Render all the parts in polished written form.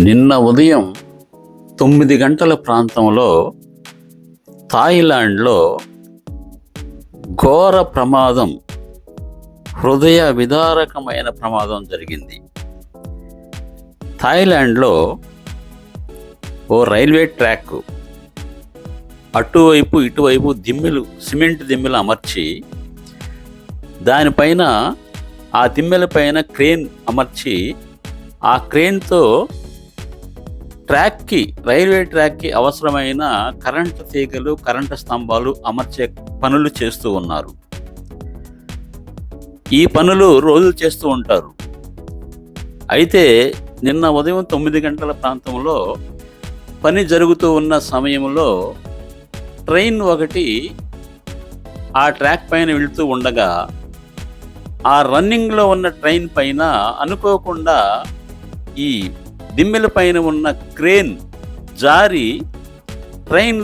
నిన్న ఉదయం 9 గంటల ప్రాంతంలో థాయిలాండ్లో ఘోర ప్రమాదం, హృదయ విదారకమైన ప్రమాదం జరిగింది. థాయిలాండ్లో ఓ రైల్వే ట్రాక్ అటువైపు ఇటువైపు సిమెంట్ దిమ్మెలు అమర్చి, దానిపైన ఆ దిమ్మెలపైన క్రేన్ అమర్చి, ఆ క్రేన్తో రైల్వే ట్రాక్కి అవసరమైన కరెంటు తీగలు, కరెంటు స్తంభాలు అమర్చే పనులు చేస్తూ ఉన్నారు. ఈ పనులు రోజు చేస్తూ ఉంటారు. అయితే నిన్న ఉదయం 9 గంటల ప్రాంతంలో పని జరుగుతూ ఉన్న సమయంలో ట్రైన్ ఒకటి ఆ ట్రాక్ పైన వెళుతూ ఉండగా, ఆ రన్నింగ్లో ఉన్న ట్రైన్ పైన అనుకోకుండా ఈ దిమ్మెల పైన ఉన్న క్రేన్ జారి ట్రైన్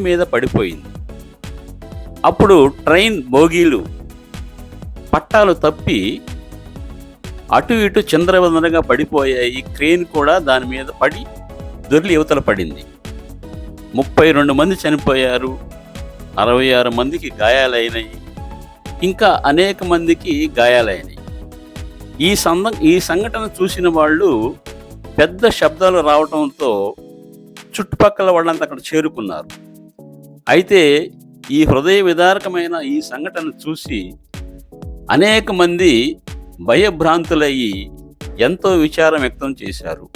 మీద పడిపోయింది. అప్పుడు ట్రైన్ బోగీలు పట్టాలు తప్పి అటు ఇటు చిందరవందరగా పడిపోయాయి. క్రేన్ కూడా దాని మీద పడి దొర్లి యువతల పడింది. 32 మంది చనిపోయారు, 66 మందికి గాయాలైనాయి, ఇంకా అనేక మందికి గాయాలైనాయి. ఈ సంఘటన చూసిన వాళ్ళు పెద్ద శబ్దాలు రావడంతో చుట్టుపక్కల వాళ్ళంతా అక్కడ చేరుకున్నారు. అయితే ఈ హృదయ విదారకమైన ఈ సంఘటన చూసి అనేక మంది భయభ్రాంతులయ్యి ఎంతో విచారం వ్యక్తం చేశారు.